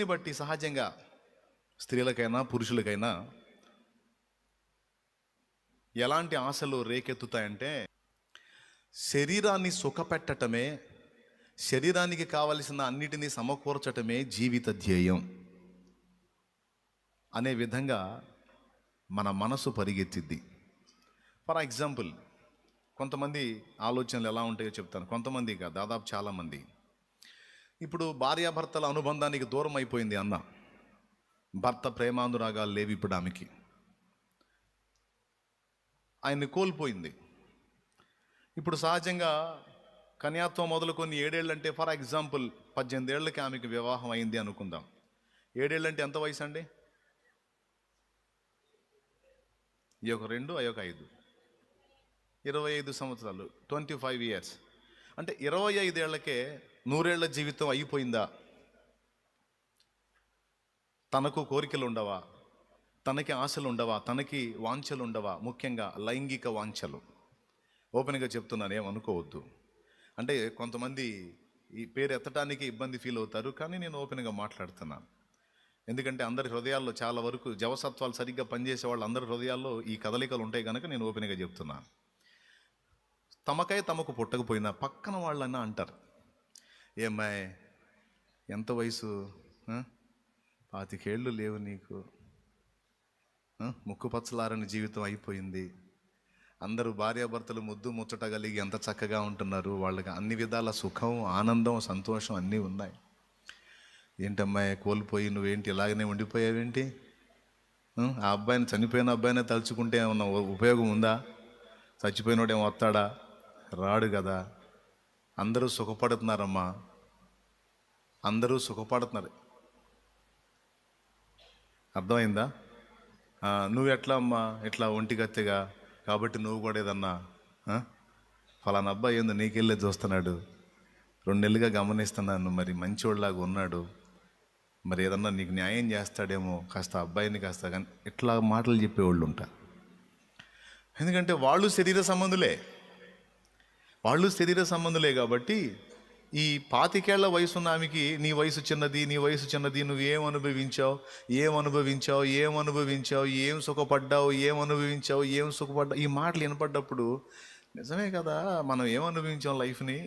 వయసుని బట్టి సహజంగా స్త్రీలకైనా పురుషులకైనా ఎలాంటి ఆశలు రేకెత్తుతాయంటే, శరీరాన్ని సుఖపెట్టటమే, శరీరానికి కావలసిన అన్నిటినీ సమకూర్చటమే జీవిత ధ్యేయం అనే విధంగా మన మనసు పరిగెత్తిద్ది. ఫర్ ఎగ్జాంపుల్, కొంతమంది ఆలోచనలు ఎలా ఉంటాయో చెప్తాను. కొంతమంది కాదు, దాదాపు చాలామంది. ఇప్పుడు భార్యాభర్తల అనుబంధానికి దూరం అయిపోయింది అన్న. భర్త ప్రేమానురాగాలు లేవు ఇప్పుడు ఆమెకి, ఆయన్ని కోల్పోయింది. ఇప్పుడు సహజంగా కన్యాత్వం మొదలుకొని 7 ఏళ్ళు అంటే, ఫర్ ఎగ్జాంపుల్ 18 ఏళ్ళకి ఆమెకి వివాహం అయింది అనుకుందాం. 7 ఏళ్ళు అంటే ఎంత వయసు అండి? ఈ ఒక 2, అయ్యొక 5, 25 సంవత్సరాలు, 25 ఇయర్స్. అంటే 25 ఏళ్లకే 100 ఏళ్ల జీవితం అయిపోయిందా? తనకు కోరికలు ఉండవా? తనకి ఆశలు ఉండవా? తనకి వాంఛలు ఉండవా? ముఖ్యంగా లైంగిక వాంఛలు. ఓపెన్గా చెప్తున్నాను, ఏమనుకోవద్దు. అంటే కొంతమంది ఈ పేరు ఎత్తడానికి ఇబ్బంది ఫీల్ అవుతారు, కానీ నేను ఓపెన్గా మాట్లాడుతున్నాను. ఎందుకంటే అందరి హృదయాల్లో చాలా వరకు జవసత్వాలు సరిగ్గా పనిచేసే వాళ్ళు అందరి హృదయాల్లో ఈ కదలికలు ఉంటాయి కనుక నేను ఓపెన్గా చెప్తున్నాను. తమకై తమకు పుట్టకపోయినా పక్కన వాళ్ళన్నా అంటారు, ఏమ్మాయ్ ఎంత వయసు, 25 ఏళ్ళు లేవు నీకు, ముక్కు పచ్చలారని జీవితం అయిపోయింది, అందరూ భార్యాభర్తలు ముద్దు ముచ్చట కలిగి ఎంత చక్కగా ఉంటున్నారు, వాళ్ళకి అన్ని విధాల సుఖం, ఆనందం, సంతోషం అన్నీ ఉన్నాయి. ఏంటమ్మాయి కోల్పోయి నువ్వేంటి ఇలాగనే ఉండిపోయావేంటి? ఆ అబ్బాయిని, చనిపోయిన అబ్బాయినే తలుచుకుంటే ఏమన్నా ఉపయోగం ఉందా? చచ్చిపోయినోడేమో వస్తాడా? రాడు కదా. అందరూ సుఖపడుతున్నారమ్మా, అందరూ సుఖపడుతున్నారు. అర్థమైందా? నువ్వు ఎట్లా అమ్మా ఇట్లా ఒంటిగత్తెగా, కాబట్టి నువ్వు కూడా ఏదన్నా ఫలానా అబ్బాయి ఏందో నీకెళ్ళే చూస్తున్నాడు, 2 నెలలుగా గమనిస్తున్నాను, మరి మంచివాళ్ళలాగా ఉన్నాడు, మరి ఏదన్నా నీకు న్యాయం చేస్తాడేమో, కాస్త అబ్బాయిని కాస్త, కానీ ఇట్లా మాటలు చెప్పేవాళ్ళు ఉంటారు. ఎందుకంటే వాళ్ళు శరీర సంబంధులే కాబట్టి ఈ 25 ఏళ్ల వయసున్న ఆమెకి నీ వయసు చిన్నది, నువ్వు ఏం అనుభవించావు, ఏం సుఖపడ్డావు, ఏం సుఖపడ్డావు, ఈ మాటలు వినపడ్డప్పుడు నిజమే కదా, మనం ఏం అనుభవించాం లైఫ్ని.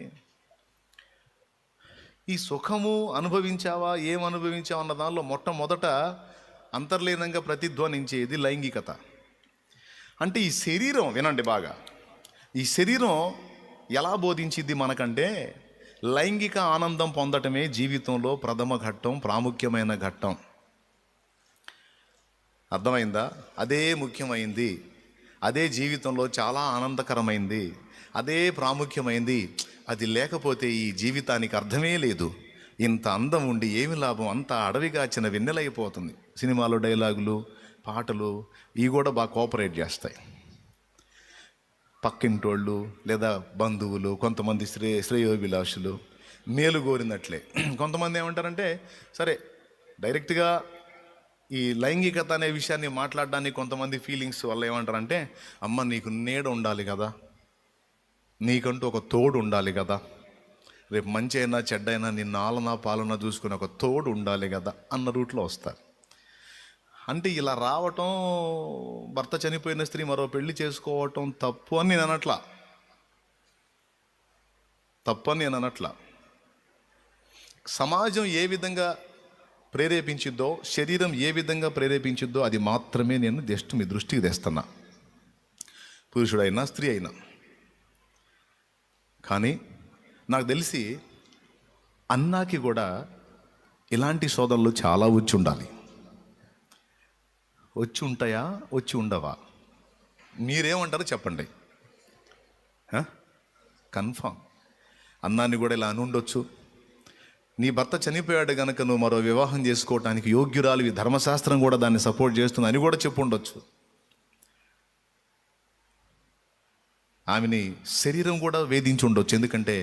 ఈ సుఖము అనుభవించావా, ఏం అనుభవించావు అన్న దానిలో మొట్టమొదట అంతర్లీనంగా ప్రతిధ్వనించేది లైంగికత. అంటే ఈ శరీరం, వినండి బాగా, ఈ శరీరం ఎలా బోధించిద్ది మనకంటే, లైంగిక ఆనందం పొందటమే జీవితంలో ప్రథమ ఘట్టం, ప్రాముఖ్యమైన ఘట్టం. అర్థమైందా? అదే ముఖ్యమైంది, అదే జీవితంలో చాలా ఆనందకరమైంది, అదే ప్రాముఖ్యమైంది. అది లేకపోతే ఈ జీవితానికి అర్థమే లేదు. ఇంత అందం ఉండి ఏమి లాభం, అంతా అడవిగాచిన వెన్నెలైపోతుంది. సినిమాలో డైలాగులు, పాటలు ఇవి కూడా బాగా కోఆపరేట్ చేస్తాయి. పక్కింటోళ్ళు లేదా బంధువులు, కొంతమంది శ్రేయోభిలాషులు మేలు కోరినట్లే. కొంతమంది ఏమంటారంటే, సరే డైరెక్ట్గా ఈ లైంగికత అనే విషయాన్ని మాట్లాడడానికి కొంతమంది ఫీలింగ్స్ వల్ల ఏమంటారంటే, అమ్మ నీకు నీడ ఉండాలి కదా, నీకంటూ ఒక తోడు ఉండాలి కదా, రేపు మంచి అయినా చెడ్డైనా నిన్ను ఆలనా పాలన చూసుకుని ఒక తోడు ఉండాలి కదా అన్న రూట్లో వస్తారు. అంటే ఇలా రావటం, భర్త చనిపోయిన స్త్రీ మరో పెళ్లి చేసుకోవటం తప్పు అని నేను అనట్లా. సమాజం ఏ విధంగా ప్రేరేపించిద్దో, శరీరం ఏ విధంగా ప్రేరేపించిద్దో అది మాత్రమే నేను మీ దృష్టికి తెస్తున్నా, పురుషుడైనా స్త్రీ అయినా. కానీ నాకు తెలిసి అన్నాకి కూడా ఇలాంటి సోదరులు చాలా వచ్చి ఉండాలి. వచ్చి ఉంటాయా, వచ్చి ఉండవా? మీరేమంటారో చెప్పండి. కన్ఫామ్ అన్నాన్ని కూడా ఇలా అని ఉండొచ్చు. నీ భర్త చనిపోయాడు కనుక నువ్వు మరో వివాహం చేసుకోవటానికి యోగ్యురాలివి, ధర్మశాస్త్రం కూడా దాన్ని సపోర్ట్ చేస్తుంది అని కూడా చెప్పు ఉండొచ్చు. ఆమెని శరీరం కూడా వేధించి ఉండొచ్చు, ఎందుకంటే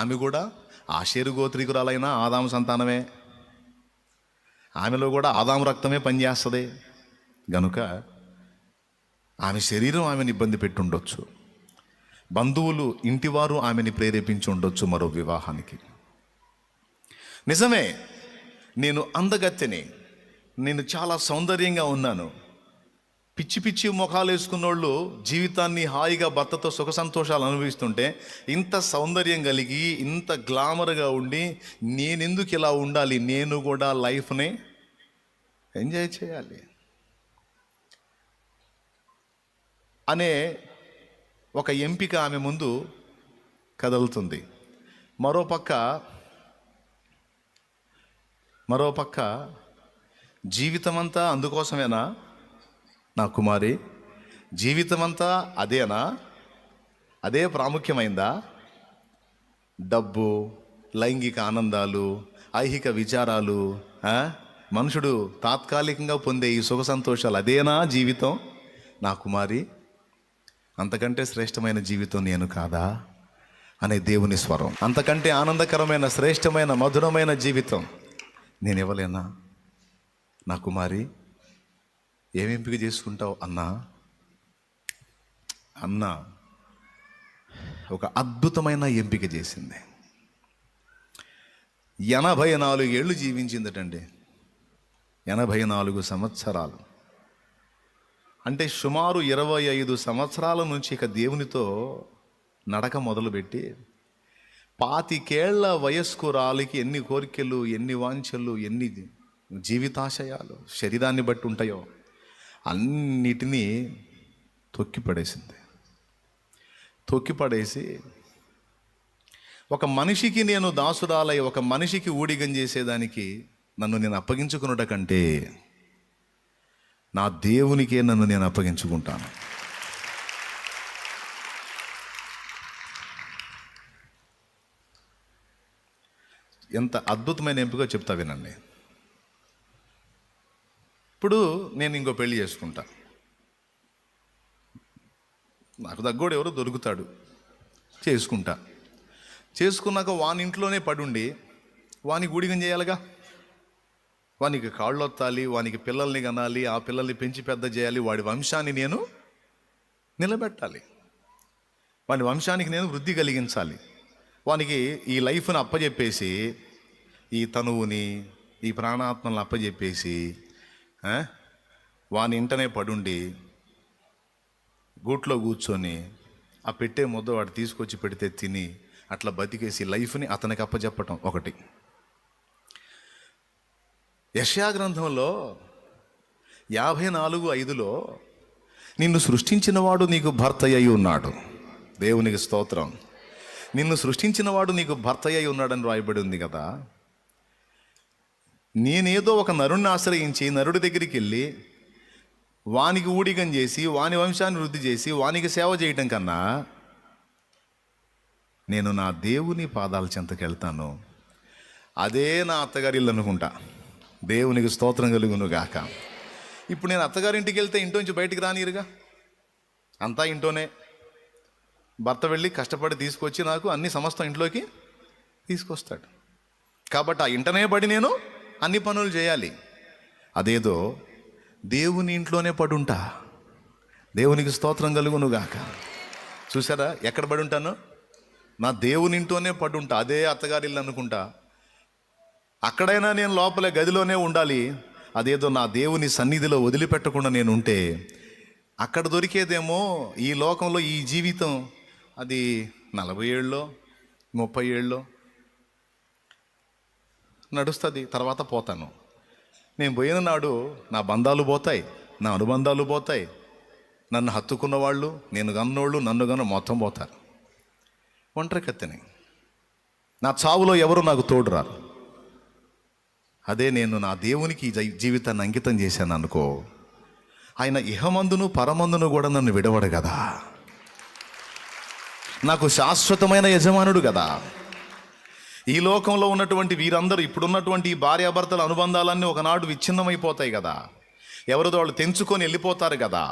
ఆమె కూడా ఆషేరు గోత్రికురాలైన ఆదాము సంతానమే, ఆమెలో కూడా ఆదాము రక్తమే పనిచేస్తుంది గనుక ఆమె శరీరం ఆమెను ఇబ్బంది పెట్టుండొచ్చు. బంధువులు, ఇంటివారు ఆమెని ప్రేరేపించి ఉండొచ్చు మరో వివాహానికి. నిజమే, నేను అందగత్తెని, నేను చాలా సౌందర్యంగా ఉన్నాను. పిచ్చి పిచ్చి ముఖాలు వేసుకున్నోళ్ళు జీవితాన్ని హాయిగా భర్తతో సుఖ సంతోషాలు అనుభవిస్తుంటే, ఇంత సౌందర్యం కలిగి ఇంత గ్లామర్గా ఉండి నేనెందుకు ఇలా ఉండాలి, నేను కూడా లైఫ్ని ఎంజాయ్ చేయాలి అనే ఒక ఎంపిక ఆమె ముందు కదులుతుంది. మరోపక్క జీవితమంతా అందుకోసమేనా నా కుమారి? జీవితమంతా అదేనా? అదే ప్రాముఖ్యమైందా? డబ్బు, లైంగిక ఆనందాలు, ఐహిక విచారాలు, మనుషుడు తాత్కాలికంగా పొందే ఈ సుఖ సంతోషాలు, అదేనా జీవితం నా కుమారి? అంతకంటే శ్రేష్టమైన జీవితం నేను కాదా అనే దేవుని స్వరం. అంతకంటే ఆనందకరమైన, శ్రేష్టమైన, మధురమైన జీవితం నేను ఇవ్వలేనా నా కుమారి? ఏమి ఎంపిక చేసుకుంటావు అన్నా ఒక అద్భుతమైన ఎంపిక చేసింది. 84 ఏళ్ళు జీవించిందటండి. 84 సంవత్సరాలు అంటే సుమారు 25 సంవత్సరాల నుంచి ఇక దేవునితో నడక మొదలుపెట్టి 25 ఏళ్ల వయస్కురాలికి ఎన్ని కోరికలు, ఎన్ని వాంఛలు, ఎన్ని జీవితాశయాలు శరీరాన్ని బట్టి ఉంటాయో అన్నిటినీ తొక్కిపడేసి ఒక మనిషికి నేను దాసురాలై, ఒక మనిషికి ఊడిగం చేసేదానికి నన్ను నేను అప్పగించుకున్నట కంటే నా దేవునికే నన్ను నేను అప్పగించుకుంటాను. ఎంత అద్భుతమైన ఎంపిక చెప్తా వినండి. ఇప్పుడు నేను ఇంకో పెళ్లి చేసుకుంటా. నాకు తగ్గోడు ఎవరో దొరుకుతాడు, చేసుకున్నాక వాని ఇంట్లోనే పడుండి వానికి ఊడిగం చేయాలిగా. వానికి కాళ్ళు ఒత్తాలి, వానికి పిల్లల్ని కనాలి, ఆ పిల్లల్ని పెంచి పెద్ద చేయాలి, వాడి వంశాన్ని నేను నిలబెట్టాలి, వాడి వంశానికి నేను వృద్ధి కలిగించాలి. వానికి ఈ లైఫ్ని అప్పచెప్పేసి, ఈ తనువుని, ఈ ప్రాణాత్మలను అప్పచెప్పేసి వాని ఇంటనే పడుండి గూట్లో కూర్చొని ఆ పెట్టే ముద్ద వాడు తీసుకొచ్చి పెడితే తిని అట్లా బతికేసి లైఫ్ని అతనికి అప్పచెప్పటం ఒకటి. యెషయా గ్రంథంలో 54:5లో నిన్ను సృష్టించిన వాడు నీకు భర్త అయి ఉన్నాడు. దేవునికి స్తోత్రం. నిన్ను సృష్టించిన వాడు నీకు భర్త అయి ఉన్నాడని రాయబడి ఉంది కదా. నేనేదో ఒక నరుణ్ణి ఆశ్రయించి నరుడి దగ్గరికి వెళ్ళి వానికి ఊడిగం చేసి వాని వంశాన్ని వృద్ధి చేసి వానికి సేవ చేయటం కన్నా నేను నా దేవుని పాదాల చెంతకు వెళ్తాను. అదే నా అత్తగారి ఇల్లు అనుకుంటా. దేవునికి స్తోత్రం కలుగును గాక. ఇప్పుడు నేను అత్తగారింటికి వెళ్తే ఇంట్లోంచి బయటికి రానిరుగా, అంతా ఇంట్లోనే. భర్త వెళ్ళి కష్టపడి తీసుకొచ్చి నాకు అన్ని సమస్తం ఇంట్లోకి తీసుకొస్తాడు. కాబట్టి ఆ ఇంటనే పడి నేను అన్ని పనులు చేయాలి. అదేదో దేవుని ఇంట్లోనే పడుంటా. దేవునికి స్తోత్రం కలుగును గాక. చూసారా ఎక్కడ పడి ఉంటాను? నా దేవుని ఇంట్లోనే పడుంటా. అదే అత్తగారి ఇల్లు అనుకుంటా. అక్కడైనా నేను లోపలే గదిలోనే ఉండాలి. అదేదో నా దేవుని సన్నిధిలో వదిలిపెట్టకుండా నేను ఉంటే అక్కడ దొరికేదేమో ఈ లోకంలో ఈ జీవితం, అది 40 ఏళ్ళలో 30 ఏళ్ళలో నడుస్తుంది. తర్వాత పోతాను. నేను పోయిన నాడు నా బంధాలు పోతాయి, నా అనుబంధాలు పోతాయి, నన్ను హత్తుకున్న వాళ్ళు, నేను గన్నోళ్ళు, నన్ను గన్న మొత్తం పోతారు. ఒంటరి కత్తిని. నా చావులో ఎవరు నాకు తోడు రారు. అదే నేను నా దేవునికి జీవితాన్ని అంకితం చేశాను అనుకో, ఆయన ఇహమందును పరమందును కూడా నన్ను విడవడు కదా. నాకు శాశ్వతమైన యజమానుడు కదా. ఈ లోకంలో ఉన్నటువంటి వీరందరూ, ఇప్పుడున్నటువంటి ఈ భార్యాభర్తల అనుబంధాలన్నీ ఒకనాడు విచ్ఛిన్నమైపోతాయి కదా. ఎవరిదో వాళ్ళు తెంచుకొని వెళ్ళిపోతారు కదా.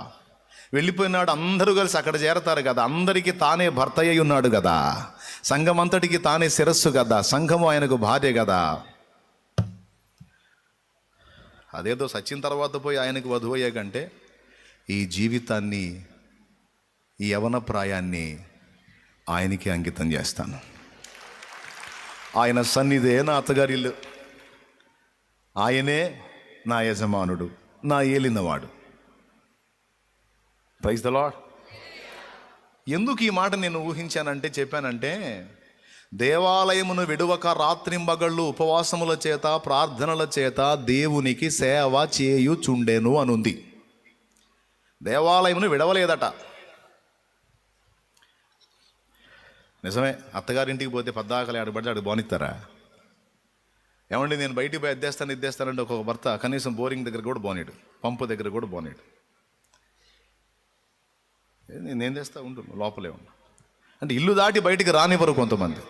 వెళ్ళిపోయినాడు అందరూ కలిసి అక్కడ చేరతారు కదా. అందరికీ తానే భర్త అయి ఉన్నాడు కదా. సంఘం అంతటికి తానే శిరస్సు కదా. సంఘము ఆయనకు భార్య కదా. అదేదో సచిన తర్వాత పోయి ఆయనకు వధువు అయ్యే కంటే ఈ జీవితాన్ని, ఈ యవన ప్రాయాన్ని ఆయనకి అంకితం చేస్తాను. ఆయన సన్నిధే నా అత్తగారి ఇల్లు. ఆయనే నా యజమానుడు, నా ఏలినవాడు. Praise the lord. ఎందుకు ఈ మాట నేను చెప్పానంటే, దేవాలయమును విడువక రాత్రింబగళ్ళు ఉపవాసముల చేత ప్రార్థనల చేత దేవునికి సేవ చేయుచుండెను అనుంది. దేవాలయమును విడవలేదట. నిజమే, అత్తగారింటికి పోతే పద్దాకలి ఆడబడితే ఆడు బోనిస్తారా? ఏమండి, నేను బయటికి పోయి ఇద్దేస్తానంటే ఒక భర్త కనీసం బోరింగ్ దగ్గర కూడా బోనేడు, పంపు దగ్గర కూడా బోనేడు. నేనేం చేస్తా ఉండు, లోపలే ఉన్నా అంటే ఇల్లు దాటి బయటికి రానివ్వరు కొంతమంది.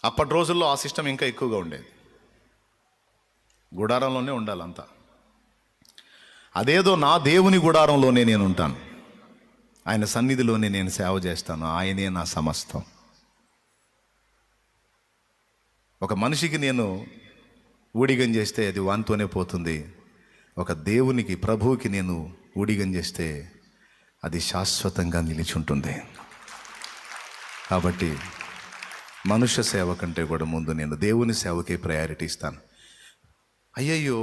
అప్పటి రోజుల్లో ఆ సిస్టమ్ ఇంకా ఎక్కువగా ఉండేది. గుడారంలోనే ఉండాలంతా. అదేదో నా దేవుని గుడారంలోనే నేను ఉంటాను, ఆయన సన్నిధిలోనే నేను సేవ చేస్తాను, ఆయనే నా సమస్తం. ఒక మనిషికి నేను ఊడిగం చేస్తే అది వానితోనే పోతుంది. ఒక దేవునికి, ప్రభువుకి నేను ఊడిగం చేస్తే అది శాశ్వతంగా నిలిచుంటుంది. కాబట్టి మనుష్య సేవ కంటే కూడా ముందు నేను దేవుని సేవకే ప్రయారిటీ ఇస్తాను. అయ్యయ్యో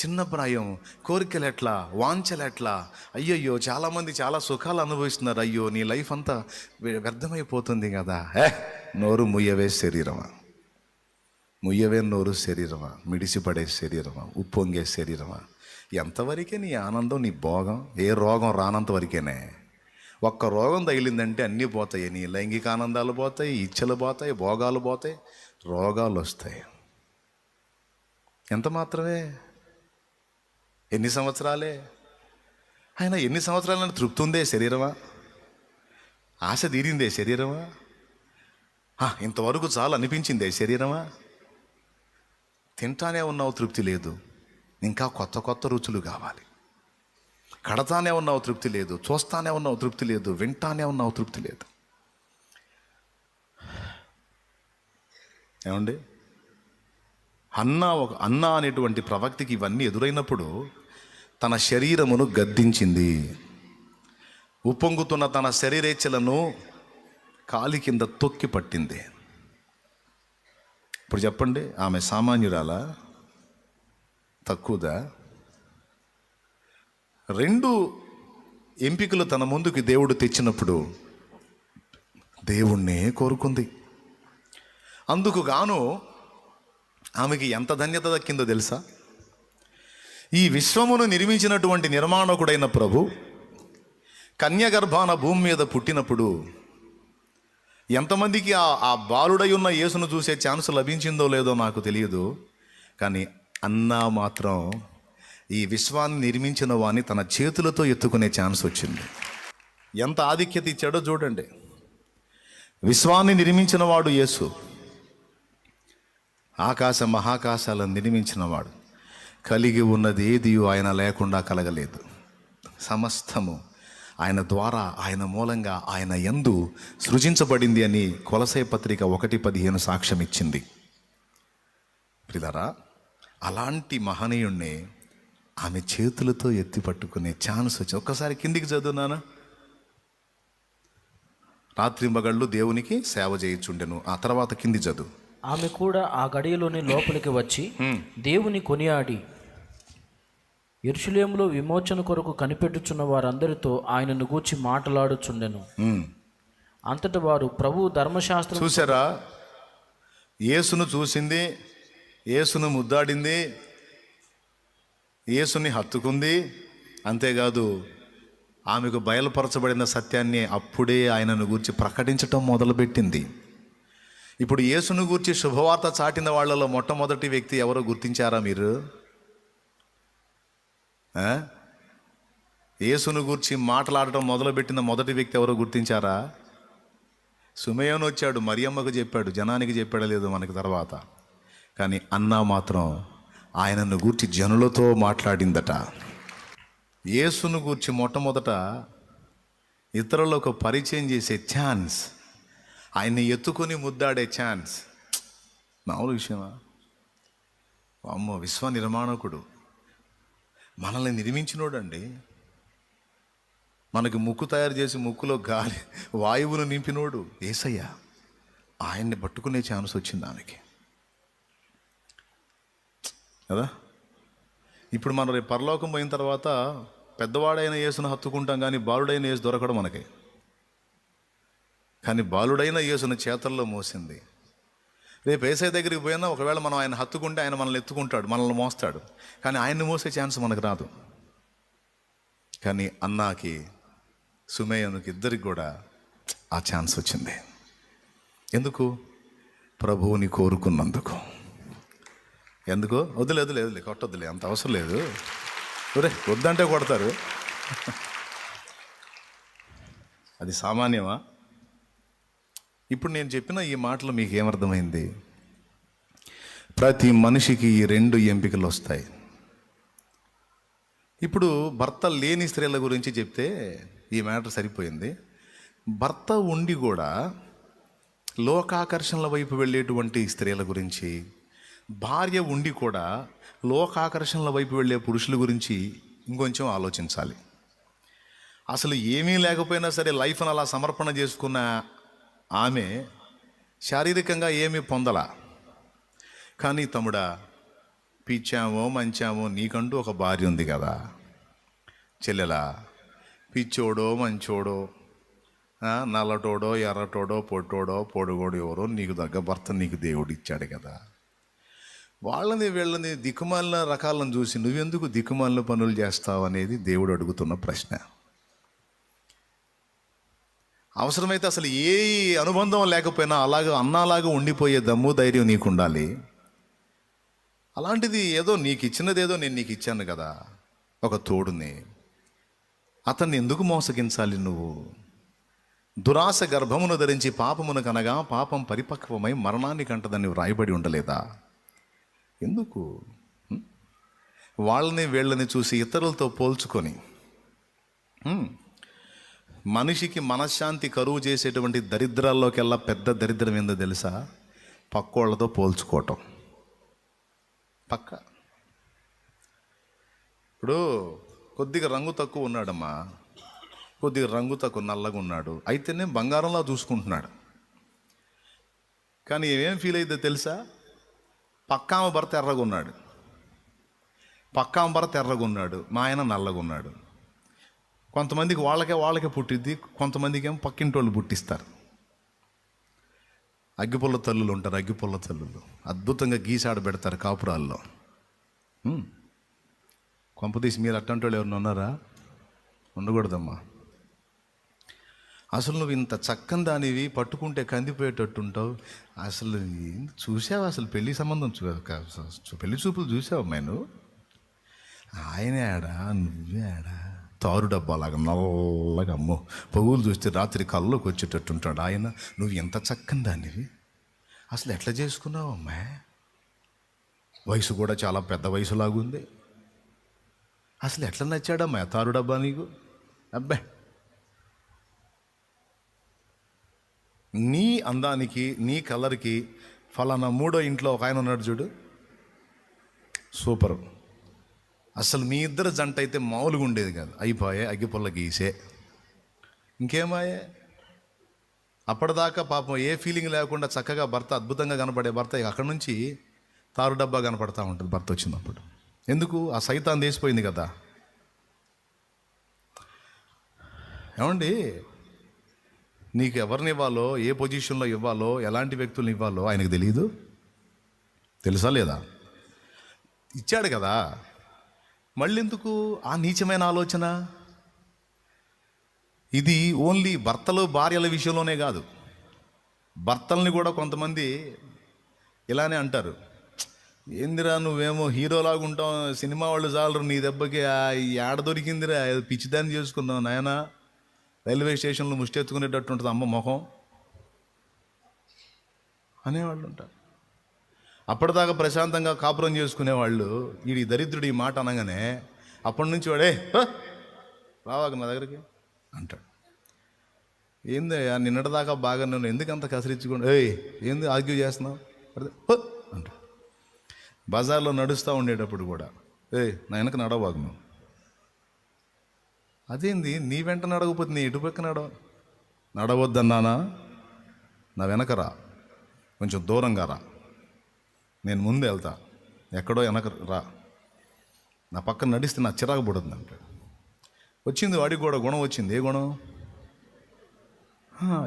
చిన్న ప్రాయం, కోరికలు ఎట్లా, వాంఛలు ఎట్లా, అయ్యయ్యో చాలామంది చాలా సుఖాలు అనుభవిస్తున్నారు, అయ్యో నీ లైఫ్ అంతా వ్యర్థమైపోతుంది కదా. నోరు ముయ్యవే శరీరమా, ముయ్యవే నోరు శరీరమా, మిడిసిపడే శరీరమా, ఉప్పొంగే శరీరమా, ఎంతవరకే నీ ఆనందం, నీ భోగం? ఏ రోగం రానంత వరకేనే. ఒక్క రోగం తగిలిందంటే అన్నీ పోతాయి. నీ లైంగిక ఆనందాలు పోతాయి, ఇచ్చలు పోతాయి, భోగాలు పోతాయి, రోగాలు వస్తాయి. ఎంత మాత్రమే, ఎన్ని సంవత్సరాలే. ఆయన ఎన్ని సంవత్సరాలను తృప్తి ఉందే శరీరమా? ఆశ తీరిందే శరీరమా? ఇంతవరకు చాలు అనిపించిందే శరీరమా? తింటానే ఉన్నావు, తృప్తి లేదు, ఇంకా కొత్త కొత్త రుచులు కావాలి. కడతానే ఉన్నావు, తృప్తి లేదు, చూస్తానే ఉన్నావు, తృప్తి లేదు, వింటానే ఉన్నావు, తృప్తి లేదు. ఏమండి, అన్నా అనేటువంటి ప్రవక్తికి ఇవన్నీ ఎదురైనప్పుడు తన శరీరమును గద్దించింది. ఉప్పొంగుతున్న తన శరీరేచ్ఛలను కాలి కింద తొక్కి పట్టింది. ఇప్పుడు చెప్పండి, ఆమె సామాన్యురాలా, తక్కువదా? 2 ఎంపికలు తన ముందుకి దేవుడు తెచ్చినప్పుడు దేవుణ్ణే కోరుకుంది. అందుకు గాను ఆమెకి ఎంత ధన్యత దక్కిందో తెలుసా? ఈ విశ్వమును నిర్మించినటువంటి నిర్మాణకుడైన ప్రభు కన్యగర్భాన భూమి మీద పుట్టినప్పుడు ఎంతమందికి ఆ బాలుడై ఉన్న యేసును చూసే ఛాన్స్ లభించిందో లేదో నాకు తెలియదు. కానీ అన్నా మాత్రం ఈ విశ్వాన్ని నిర్మించిన వాణ్ణి తన చేతులతో ఎత్తుకునే ఛాన్స్ వచ్చింది. ఎంత ఆధిక్యత ఇచ్చాడో చూడండి. విశ్వాన్ని నిర్మించిన వాడు యేసు, ఆకాశ మహాకాశాలను నిర్మించినవాడు. కలిగి ఉన్నది ఏది ఆయన లేకుండా కలగలేదు. సమస్తము ఆయన ద్వారా, ఆయన మూలంగా, ఆయన యందు సృజించబడింది అని కొలసై పత్రిక 1:15 సాక్ష్యం ఇచ్చింది. ప్రియులారా, అలాంటి మహనీయుణ్ణి ఆమె చేతులతో ఎత్తి పట్టుకునే ఛాన్స్ వచ్చి, ఒక్కసారి కిందికి చదువునానా. రాత్రింబగళ్ళు దేవునికి సేవ చేయుచుండెను. ఆ తర్వాత కింది చదువు. ఆమె కూడా ఆ గడియలోని లోపలికి వచ్చి దేవుని కొనియాడి యెరూషలేములో విమోచన కొరకు కనిపెట్టుచున్న వారందరితో ఆయనను గూర్చి మాట్లాడుచుండెను. అంతటా వారు ప్రభు ధర్మశాస్త్రం. చూసారా, యేసును చూసింది, యేసును ముద్దాడింది, యేసుని హత్తుకుంది. అంతేకాదు, ఆమెకు బయలుపరచబడిన సత్యాన్ని అప్పుడే ఆయనను గూర్చి ప్రకటించటం మొదలుపెట్టింది. ఇప్పుడు యేసును గూర్చి శుభవార్త చాటిన వాళ్ళలో మొట్టమొదటి వ్యక్తి ఎవరో గుర్తించారా మీరు? యేసును గూర్చి మాట్లాడటం మొదలుపెట్టిన మొదటి వ్యక్తి ఎవరో గుర్తించారా? సుమయోను వచ్చాడు, మరియమ్మకు చెప్పాడు, జనానికి చెప్పాడు లేదు మనకి తర్వాత. కానీ అన్నా మాత్రం ఆయనను గూర్చి జనులతో మాట్లాడిందట. యేసును గూర్చి మొట్టమొదట ఇతరులకు పరిచయం చేసే ఛాన్స్, ఆయన్ని ఎత్తుకొని ముద్దాడే ఛాన్స్ మామూలు విషయమా? అమ్మో, విశ్వ నిర్మాణకుడు, మనల్ని నిర్మించినోడండి. మనకి ముక్కు తయారు చేసి ముక్కులో గాలి వాయువును నింపినోడు యేసయ్య. ఆయన్ని పట్టుకునే ఛాన్స్ వచ్చింది ఆమెకి. కదా. ఇప్పుడు మనం రేపు పరలోకం పోయిన తర్వాత పెద్దవాడైన యేసును హత్తుకుంటాం, కానీ బాలుడైన యేసు దొరకడం మనకి. కానీ బాలుడైన యేసును చేతల్లో మోసింది. రేపు యేసయ్య దగ్గరికి పోయినా ఒకవేళ మనం ఆయన హత్తుకుంటే ఆయన మనల్ని ఎత్తుకుంటాడు, మనల్ని మోస్తాడు, కానీ ఆయన్ని మోసే ఛాన్స్ మనకు రాదు. కానీ అన్నాకి సుమేయనుకి ఇద్దరికి కూడా ఆ ఛాన్స్ వచ్చింది. ఎందుకు? ప్రభువుని కోరుకున్నందుకు. ఎందుకో? వదిలే కొట్టొద్దులే, అంత అవసరం లేదు. ఒరే వద్దంటే కొడతారు, అది సామాన్యమా? ఇప్పుడు నేను చెప్పిన ఈ మాటలు మీకు ఏమర్థమైంది? ప్రతి మనిషికి ఈ 2 ఎంపికలు వస్తాయి. ఇప్పుడు భర్త లేని స్త్రీల గురించి చెప్తే ఈ మ్యాటర్ సరిపోయింది. భర్త ఉండి కూడా లోకాకర్షణల వైపు వెళ్ళేటువంటి స్త్రీల గురించి, భార్య ఉండి కూడా లోకాకర్షణల వైపు వెళ్ళే పురుషుల గురించి ఇంకొంచెం ఆలోచించాలి. అసలు ఏమీ లేకపోయినా సరే లైఫ్ను అలా సమర్పణ చేసుకున్న ఆమె శారీరకంగా ఏమీ పొందలా. కానీ తమ్ముడా, పిచ్చామో మంచామో నీకంటూ ఒక భార్య ఉంది కదా. చెల్లెలా, పిచ్చోడో మంచోడో, నల్లటోడో ఎర్రటోడో పొట్టోడో పొడుగోడు ఎవరో నీకు తగ్గ భర్త నీకు దేవుడు ఇచ్చాడు కదా. వీళ్ళని దిక్కుమాలిన రకాలను చూసి నువ్వెందుకు దిక్కుమాలిన పనులు చేస్తావు అనేది దేవుడు అడుగుతున్న ప్రశ్న. అవసరమైతే అసలు ఏ అనుబంధం లేకపోయినా అన్నాలాగా ఉండిపోయే దమ్ము ధైర్యం నీకు ఉండాలి. అలాంటిది ఏదో నీకు ఇచ్చినదేదో నేను నీకు ఇచ్చాను కదా, ఒక తోడుని, అతన్ని ఎందుకు మోసగించాలి నువ్వు? దురాశ గర్భమును ధరించి పాపమును కనగా పాపం పరిపక్వమై మరణానికి అంటదని వ్రాయబడి ఉండలేదా? ఎందుకు? వీళ్ళని చూసి ఇతరులతో పోల్చుకొని మనిషికి మనశ్శాంతి కరువు చేసేటువంటి దరిద్రాల్లోకెల్లా పెద్ద దరిద్రం ఏందో తెలుసా? పక్కోళ్ళతో పోల్చుకోవటం. ఇప్పుడు కొద్దిగా రంగు తక్కువ ఉన్నాడమ్మా, కొద్దిగా రంగు తక్కువ నల్లగా ఉన్నాడు, అయితేనే బంగారంలా చూసుకుంటున్నాడు. కానీ ఏమేం ఫీల్ అయ్యిద్దో తెలుసా? పక్కామ భర్త ఎర్రగా ఉన్నాడు, మా ఆయన నల్లగా ఉన్నాడు. కొంతమందికి వాళ్ళకే పుట్టిద్ది, కొంతమందికి ఏమో పక్కింటోళ్ళు పుట్టిస్తారు. అగ్గిపుల్ల తల్లులు ఉంటారు, అగ్గిపుల్ల తల్లులు అద్భుతంగా గీసాడ పెడతారు కాపురాల్లో. కొంపతీసి మీరు అట్టంటి వాళ్ళు ఎవరిని ఉన్నారా? ఉండకూడదమ్మా. అసలు నువ్వు ఇంత చక్కని దానివి, పట్టుకుంటే కందిపోయేటట్టుంటావు. అసలు చూసావా? అసలు పెళ్లి సంబంధం పెళ్లి చూపులు చూసావు నేను? ఆయనే ఆడా, నువ్వే ఆడా, తారు డబ్బాలాగా నల్లగా, అమ్మో పొగులు చూస్తే రాత్రి కళ్ళలోకి వచ్చేటట్టుంటాడు ఆయన. నువ్వు ఎంత చక్కని దానివి, అసలు ఎట్లా చేసుకున్నావు అమ్మా? వయసు కూడా చాలా పెద్ద వయసులాగుంది. అసలు ఎట్లా నచ్చాడమ్మా తారు డబ్బా నీకు? అబ్బే, నీ అందానికి నీ కలర్కి ఫలానా 3వ ఇంట్లో ఒక ఆయన ఉన్నాడు చూడు, సూపర్. అసలు మీ ఇద్దరు జంట అయితే మామూలుగా ఉండేది కాదు. అయిపోయే అగ్గిపుల్ల గీసే, ఇంకేమాయే. అప్పటిదాకా పాపం ఏ ఫీలింగ్ లేకుండా చక్కగా భర్త, అద్భుతంగా కనపడే భర్త, అక్కడి నుంచి తారు డబ్బా కనపడతా ఉంటుంది భర్త వచ్చినప్పుడు. ఎందుకు? ఆ సైతాన్ తీసిపోయింది కదా. ఏమండి, నీకు ఎవరిని ఇవ్వాలో, ఏ పొజిషన్లో ఇవ్వాలో, ఎలాంటి వ్యక్తులను ఇవ్వాలో ఆయనకు తెలియదు? తెలుసా లేదా? ఇచ్చాడు కదా, మళ్ళీ ఎందుకు ఆ నీచమైన ఆలోచన? ఇది ఓన్లీ భర్తలు భార్యల విషయంలోనే కాదు, భర్తల్ని కూడా కొంతమంది ఇలానే అంటారు. ఏందిరా నువ్వేమో హీరోలాగా ఉంటావు, సినిమా వాళ్ళు చాలరు నీ దెబ్బకి, ఏడ దొరికిందిరా, పిచ్చిదాన్ని చేసుకున్నావు నాయన, రైల్వే స్టేషన్లో ముష్టెత్తుకునేటట్టు ఉంటుంది అమ్మ మొహం అనేవాళ్ళు ఉంటారు. అప్పటిదాకా ప్రశాంతంగా కాపురం చేసుకునేవాళ్ళు ఈ దరిద్రుడు ఈ మాట అనగానే అప్పటి నుంచి వాడే రావాక నా దగ్గరికి అంటాడు. ఏందయ్యా నిన్నటిదాకా బాగా నన్ను ఎందుకు అంత కసిరించుకోండి, ఏంది ఆర్గ్యూ చేస్తున్నావు అంటాడు. బజార్లో నడుస్తూ ఉండేటప్పుడు కూడా నా వెనక నడవబాగు నువ్వు. అదేంది నీ వెంట నడవకపోతే నీ ఇటుపక్క నడవద్దన్నానా? నా వెనక రా, కొంచెం దూరంగా రా, నేను ముందు వెళ్తా, ఎక్కడో వెనక రా, నా పక్కన నడిస్తే నా చిరాకు పడుతుంది అంటాడు. వచ్చింది వాడికి కూడా గుణం వచ్చింది. ఏ గుణం?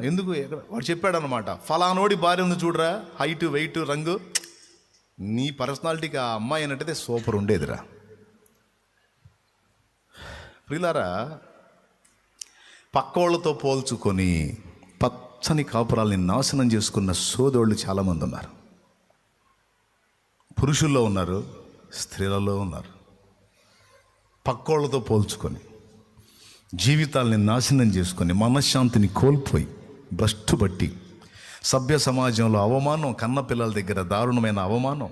ఎందుకు? వాడు చెప్పాడు అనమాట, ఫలానోడి భార్య ఉంది చూడరా, హైటు వెయిట్ రంగు, నీ పర్సనాలిటీకి ఆ అమ్మాయి అన్నట్టయితే సూపర్ ఉండేదిరా. ప్రియులారా, పక్కోళ్ళతో పోల్చుకొని పచ్చని కాపురాల్ని నాశనం చేసుకున్న సోదోళ్ళు చాలామంది ఉన్నారు. పురుషుల్లో ఉన్నారు, స్త్రీలలో ఉన్నారు. పక్కోళ్ళతో పోల్చుకొని జీవితాల్ని నాశనం చేసుకొని మనశ్శాంతిని కోల్పోయి భ్రష్టు పట్టి సభ్య సమాజంలో అవమానం, కన్న పిల్లల దగ్గర దారుణమైన అవమానం,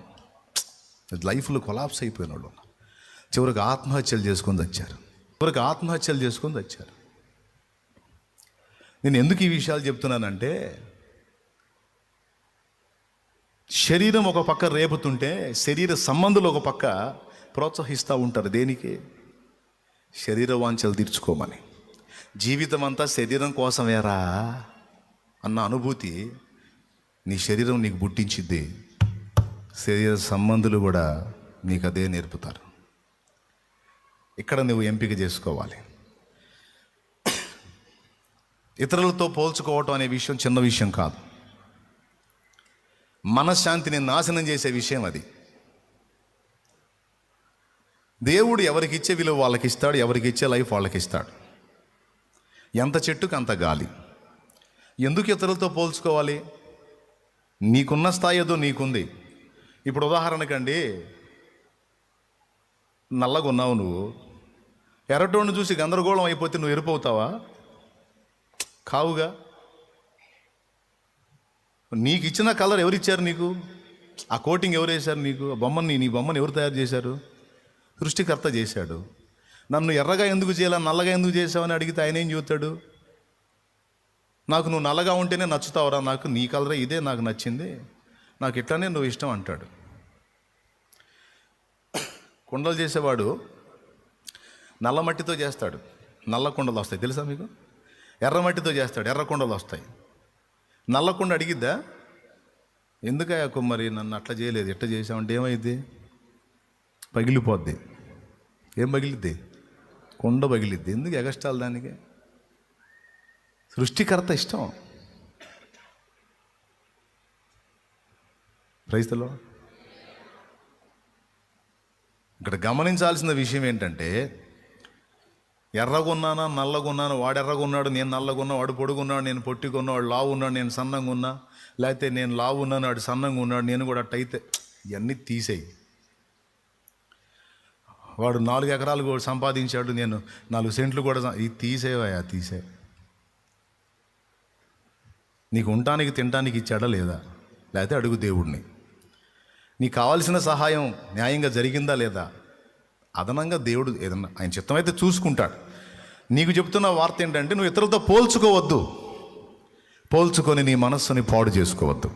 లైఫ్లో కొలాప్స్ అయిపోయిన వాళ్ళు చివరికి ఆత్మహత్యలు చేసుకొని వచ్చారు. నేను ఎందుకు ఈ విషయాలు చెప్తున్నానంటే, శరీరం ఒక పక్క రేపుతుంటే శరీర సంబంధులు ఒక పక్క ప్రోత్సహిస్తూ ఉంటారు. దేనికి? శరీర వాంఛలు తీర్చుకోమని. జీవితం అంతా శరీరం కోసమేరా అన్న అనుభూతి నీ శరీరం నీకు పుట్టించిద్ది. శరీర సంబంధులు కూడా నీకు అదే నేర్పుతారు. ఇక్కడ నువ్వు ఎంపిక చేసుకోవాలి. ఇతరులతో పోల్చుకోవటం అనే విషయం చిన్న విషయం కాదు. మనశ్శాంతిని నాశనం చేసే విషయం అది. దేవుడు ఎవరికి ఇచ్చే విలువ వాళ్ళకి ఇస్తాడు, ఎవరికి ఇచ్చే లైఫ్ వాళ్ళకి ఇస్తాడు. ఎంత చెట్టుకు అంత గాలి. ఎందుకు ఇతరులతో పోల్చుకోవాలి? నీకున్న స్థాయి ఏదో నీకుంది. ఇప్పుడు ఉదాహరణకండి, నల్లగొన్నావు నువ్వు, ఎర్రటోడిని చూసి గందరగోళం అయిపోతే నువ్వు ఎరుపవుతావా? కావుగా. నీకు ఇచ్చిన కలర్ ఎవరిచ్చారు నీకు? ఆ కోటింగ్ ఎవరు వేశారు నీకు? ఆ బొమ్మని, నీ బొమ్మని ఎవరు తయారు చేశారు? సృష్టికర్త చేశాడు. నన్ను ఎర్రగా ఎందుకు చేయాలా, నల్లగా ఎందుకు చేసావని అడిగితే ఆయన ఏం చూస్తాడు? నాకు నువ్వు నల్లగా ఉంటేనే నచ్చుతావురా, నాకు నీ కలరే ఇదే నాకు నచ్చింది, నాకు ఇట్లానే నువ్వు ఇష్టం అంటాడు. కుండలు చేసేవాడు నల్ల మట్టితో చేస్తాడు, నల్ల కుండలు వస్తాయి తెలుసా మీకు? ఎర్ర మట్టితో చేస్తాడు, ఎర్ర కుండలు వస్తాయి. నల్ల కుండ అడిగిద్దా, ఎందుకయ్యా కుమ్మరి నన్ను అట్లా చేయలేదు, ఎట్లా చేసావంటే ఏమైంది? పగిలిపోద్ది. ఏం పగిలిద్ది? కుండ పగిలిద్ది. ఎందుకు ఎగస్టాలు దానికి? సృష్టికర్త ఇష్టం. ప్రైస్తలో ఇక్కడ గమనించాల్సిన విషయం ఏంటంటే, ఎర్రగున్నానా నల్లగున్నాను, వాడు ఎర్రగున్నాడు నేను నల్లగున్నా, వాడు పొడుగున్నాడు నేను పొట్టిగున్నా, వాడు లావు ఉన్నాడు నేను సన్నంగా ఉన్నా, లేకపోతే నేను లావు ఉన్నాను వాడు సన్నంగా ఉన్నాడు నేను కూడా అట్టయితే, ఇవన్నీ తీసేయి. వాడు 4 ఎకరాలు కూడా సంపాదించాడు, నేను 4 సెంట్లు కూడా, ఇది తీసేవయా, తీసే. నీకు ఉండటానికి తినటానికి ఇచ్చాడా లేదా? లేకపోతే అడుగు దేవుడిని. నీకు కావాల్సిన సహాయం న్యాయంగా జరిగిందా లేదా? అదనంగా దేవుడు ఏదన్నా ఆయన చిత్తమైతే చూసుకుంటాడు. నీకు చెప్తున్న వార్త ఏంటంటే, నువ్వు ఇతరులతో పోల్చుకోవద్దు, పోల్చుకొని నీ మనస్సుని పాడు చేసుకోవద్దు.